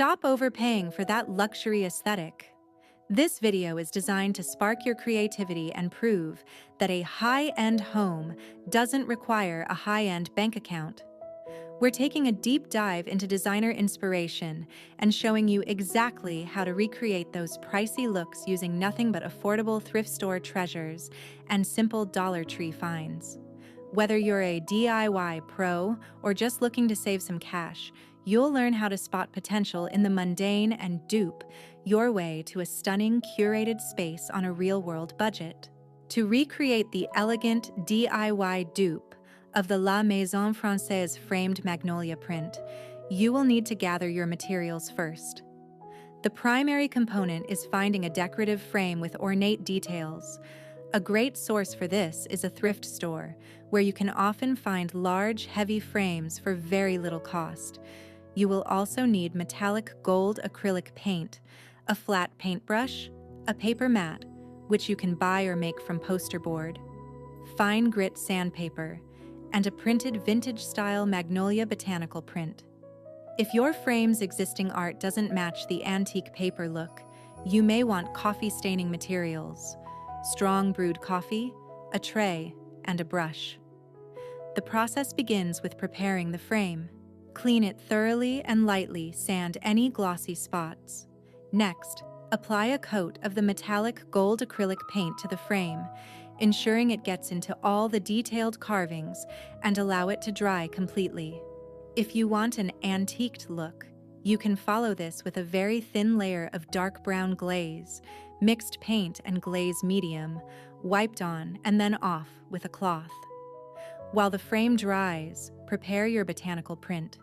Stop overpaying for that luxury aesthetic. This video is designed to spark your creativity and prove that a high-end home doesn't require a high-end bank account. We're taking a deep dive into designer inspiration and showing you exactly how to recreate those pricey looks using nothing but affordable thrift store treasures and simple Dollar Tree finds. Whether you're a DIY pro or just looking to save some cash, you'll learn how to spot potential in the mundane and dupe your way to a stunning, curated space on a real-world budget. To recreate the elegant DIY dupe of the La Maison Française framed magnolia print, you will need to gather your materials first. The primary component is finding a decorative frame with ornate details. A great source for this is a thrift store, where you can often find large, heavy frames for very little cost. You will also need metallic gold acrylic paint, a flat paintbrush, a paper mat, which you can buy or make from poster board, fine grit sandpaper, and a printed vintage-style magnolia botanical print. If your frame's existing art doesn't match the antique paper look, you may want coffee-staining materials, strong brewed coffee, a tray, and a brush. The process begins with preparing the frame. Clean it thoroughly and lightly sand any glossy spots. Next, apply a coat of the metallic gold acrylic paint to the frame, ensuring it gets into all the detailed carvings, and allow it to dry completely. If you want an antiqued look, you can follow this with a very thin layer of dark brown glaze, mixed paint and glaze medium, wiped on and then off with a cloth. While the frame dries, prepare your botanical print.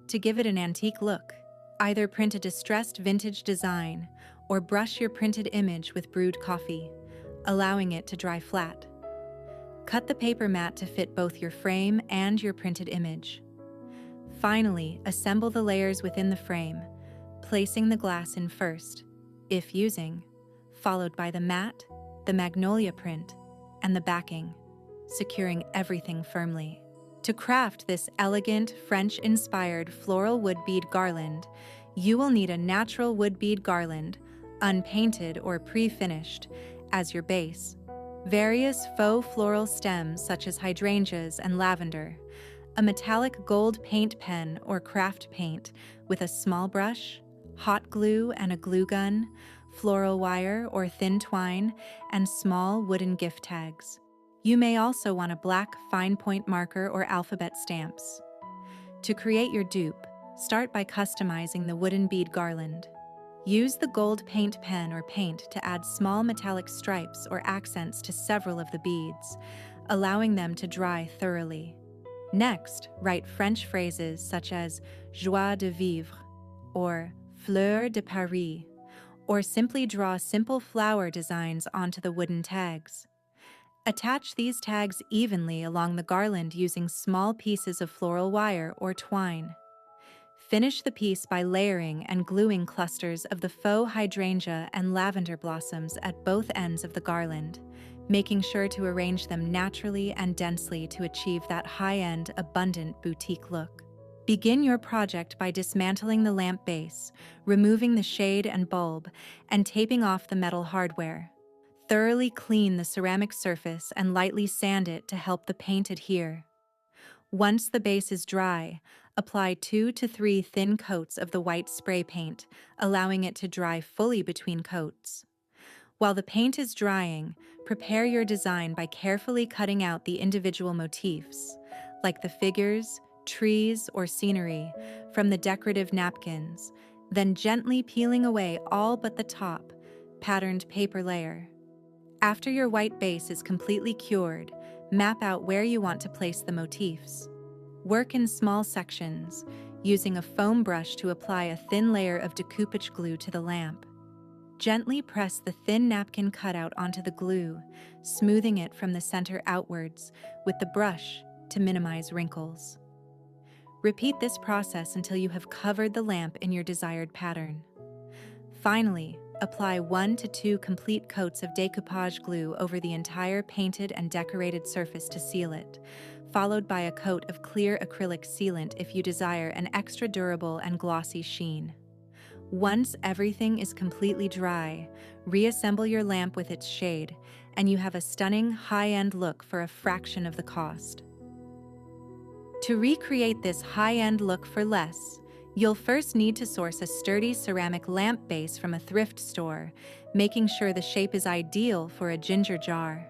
To give it an antique look, either print a distressed vintage design or brush your printed image with brewed coffee, allowing it to dry flat. Cut the paper mat to fit both your frame and your printed image. Finally, assemble the layers within the frame, placing the glass in first, if using, followed by the mat, the magnolia print, and the backing, securing everything firmly. To craft this elegant, French-inspired floral wood bead garland, you will need a natural wood bead garland, unpainted or pre-finished, as your base, various faux floral stems such as hydrangeas and lavender, a metallic gold paint pen or craft paint with a small brush, hot glue and a glue gun, floral wire or thin twine, and small wooden gift tags. You may also want a black fine point marker or alphabet stamps. To create your dupe, start by customizing the wooden bead garland. Use the gold paint pen or paint to add small metallic stripes or accents to several of the beads, allowing them to dry thoroughly. Next, write French phrases such as joie de vivre or fleur de Paris, or simply draw simple flower designs onto the wooden tags. Attach these tags evenly along the garland using small pieces of floral wire or twine. Finish the piece by layering and gluing clusters of the faux hydrangea and lavender blossoms at both ends of the garland, making sure to arrange them naturally and densely to achieve that high-end, abundant boutique look. Begin your project by dismantling the lamp base, removing the shade and bulb, and taping off the metal hardware. Thoroughly clean the ceramic surface and lightly sand it to help the paint adhere. Once the base is dry, apply 2 to 3 thin coats of the white spray paint, allowing it to dry fully between coats. While the paint is drying, prepare your design by carefully cutting out the individual motifs, like the figures, trees, or scenery, from the decorative napkins, then gently peeling away all but the top, patterned paper layer. After your white base is completely cured, map out where you want to place the motifs. Work in small sections, using a foam brush to apply a thin layer of decoupage glue to the lamp. Gently press the thin napkin cutout onto the glue, smoothing it from the center outwards with the brush to minimize wrinkles. Repeat this process until you have covered the lamp in your desired pattern. Finally, apply 1 to 2 complete coats of decoupage glue over the entire painted and decorated surface to seal it, followed by a coat of clear acrylic sealant if you desire an extra durable and glossy sheen. Once everything is completely dry, reassemble your lamp with its shade, and you have a stunning high-end look for a fraction of the cost. To recreate this high-end look for less, you'll first need to source a sturdy ceramic lamp base from a thrift store, making sure the shape is ideal for a ginger jar.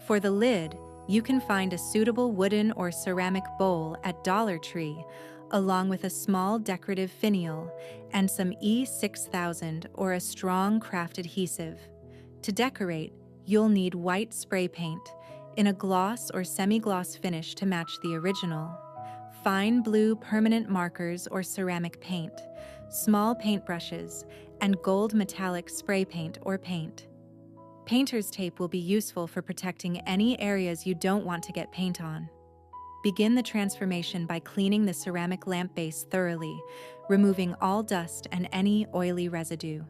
For the lid, you can find a suitable wooden or ceramic bowl at Dollar Tree, along with a small decorative finial and some E6000 or a strong craft adhesive. To decorate, you'll need white spray paint in a gloss or semi-gloss finish to match the original, fine blue permanent markers or ceramic paint, small paintbrushes, and gold metallic spray paint or paint. Painter's tape will be useful for protecting any areas you don't want to get paint on. Begin the transformation by cleaning the ceramic lamp base thoroughly, removing all dust and any oily residue.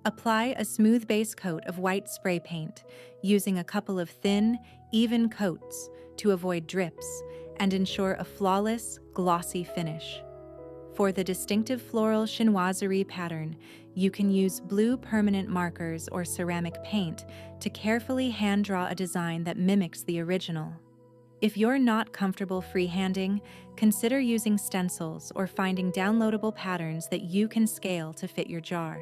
Apply a smooth base coat of white spray paint, using a couple of thin, even coats to avoid drips and ensure a flawless, glossy finish. For the distinctive floral chinoiserie pattern, you can use blue permanent markers or ceramic paint to carefully hand-draw a design that mimics the original. If you're not comfortable freehanding, consider using stencils or finding downloadable patterns that you can scale to fit your jar.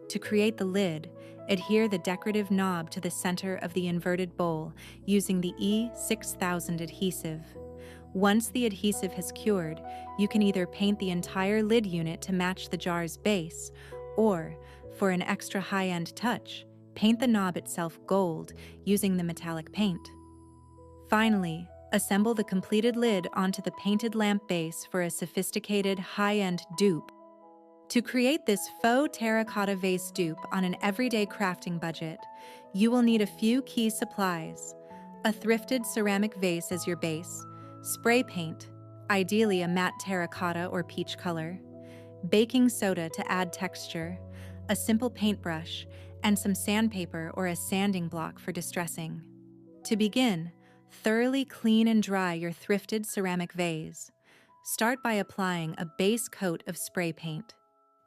To create the lid, adhere the decorative knob to the center of the inverted bowl using the E6000 adhesive. Once the adhesive has cured, you can either paint the entire lid unit to match the jar's base, or, for an extra high-end touch, paint the knob itself gold using the metallic paint. Finally, assemble the completed lid onto the painted lamp base for a sophisticated high-end dupe. To create this faux terracotta vase dupe on an everyday crafting budget, you will need a few key supplies: a thrifted ceramic vase as your base, spray paint, ideally a matte terracotta or peach color, baking soda to add texture, a simple paintbrush, and some sandpaper or a sanding block for distressing. To begin, thoroughly clean and dry your thrifted ceramic vase. Start by applying a base coat of spray paint.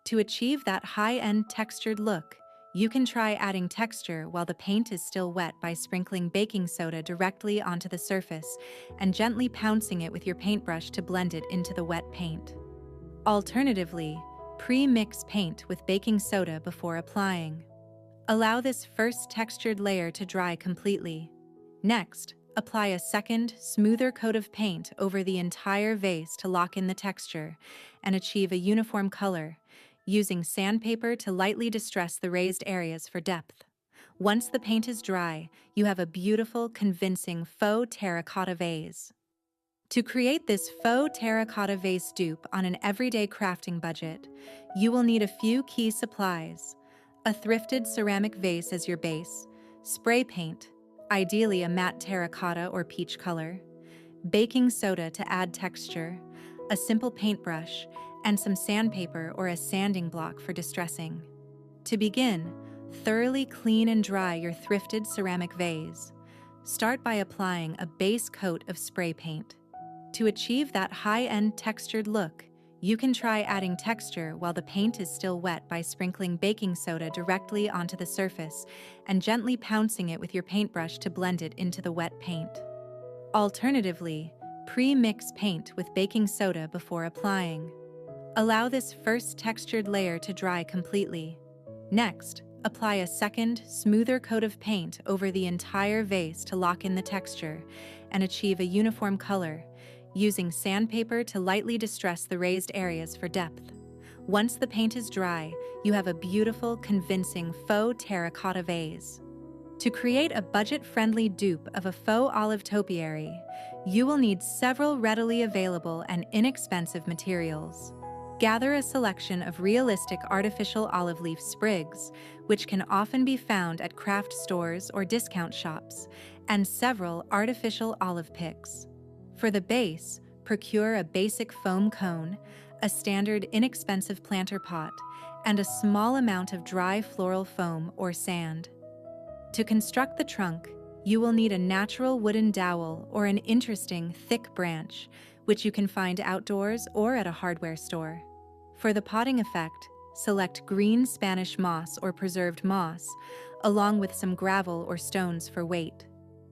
To achieve that high-end textured look, you can try adding texture while the paint is still wet by sprinkling baking soda directly onto the surface and gently pouncing it with your paintbrush to blend it into the wet paint. Alternatively, pre-mix paint with baking soda before applying. Allow this first textured layer to dry completely. Next, apply a second, smoother coat of paint over the entire vase to lock in the texture and achieve a uniform color, using sandpaper to lightly distress the raised areas for depth. Once the paint is dry, you have a beautiful, convincing faux terracotta vase. To create this faux terracotta vase dupe on an everyday crafting budget, you will need a few key supplies: a thrifted ceramic vase as your base, spray paint, ideally a matte terracotta or peach color, baking soda to add texture, a simple paintbrush, and some sandpaper or a sanding block for distressing. To begin, thoroughly clean and dry your thrifted ceramic vase. Start by applying a base coat of spray paint. To achieve that high-end textured look, you can try adding texture while the paint is still wet by sprinkling baking soda directly onto the surface and gently pouncing it with your paintbrush to blend it into the wet paint. Alternatively, pre-mix paint with baking soda before applying. Allow this first textured layer to dry completely. Next, apply a second, smoother coat of paint over the entire vase to lock in the texture and achieve a uniform color, using sandpaper to lightly distress the raised areas for depth. Once the paint is dry, you have a beautiful, convincing faux terracotta vase. To create a budget-friendly dupe of a faux olive topiary, you will need several readily available and inexpensive materials. Gather a selection of realistic artificial olive leaf sprigs, which can often be found at craft stores or discount shops, and several artificial olive picks. For the base, procure a basic foam cone, a standard inexpensive planter pot, and a small amount of dry floral foam or sand. To construct the trunk, you will need a natural wooden dowel or an interesting, thick branch, which you can find outdoors or at a hardware store. For the potting effect, select green Spanish moss or preserved moss, along with some gravel or stones for weight.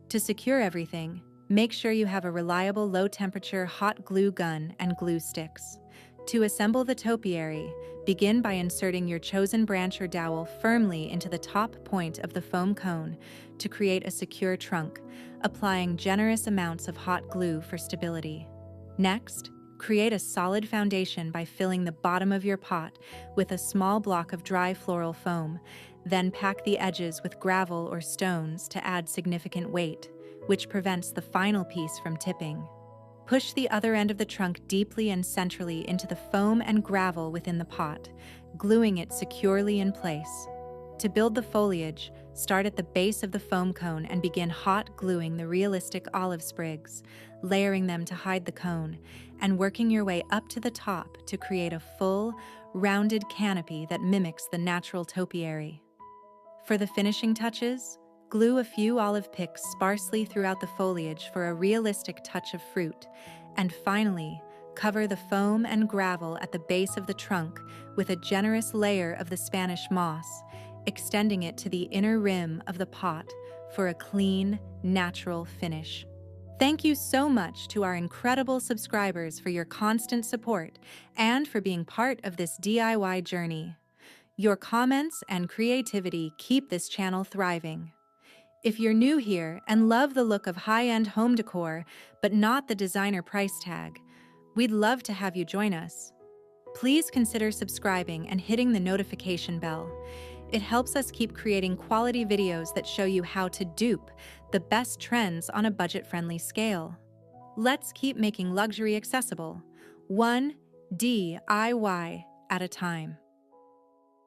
To secure everything, make sure you have a reliable low-temperature hot glue gun and glue sticks. To assemble the topiary, begin by inserting your chosen branch or dowel firmly into the top point of the foam cone to create a secure trunk, applying generous amounts of hot glue for stability. Next, create a solid foundation by filling the bottom of your pot with a small block of dry floral foam, then pack the edges with gravel or stones to add significant weight, which prevents the final piece from tipping. Push the other end of the trunk deeply and centrally into the foam and gravel within the pot, gluing it securely in place. To build the foliage, start at the base of the foam cone and begin hot gluing the realistic olive sprigs, layering them to hide the cone, and working your way up to the top to create a full, rounded canopy that mimics the natural topiary. For the finishing touches, glue a few olive picks sparsely throughout the foliage for a realistic touch of fruit, and finally, cover the foam and gravel at the base of the trunk with a generous layer of the Spanish moss, extending it to the inner rim of the pot for a clean, natural finish. Thank you so much to our incredible subscribers for your constant support and for being part of this DIY journey. Your comments and creativity keep this channel thriving. If you're new here and love the look of high-end home decor, but not the designer price tag, we'd love to have you join us. Please consider subscribing and hitting the notification bell. It helps us keep creating quality videos that show you how to dupe the best trends on a budget-friendly scale. Let's keep making luxury accessible, one DIY at a time.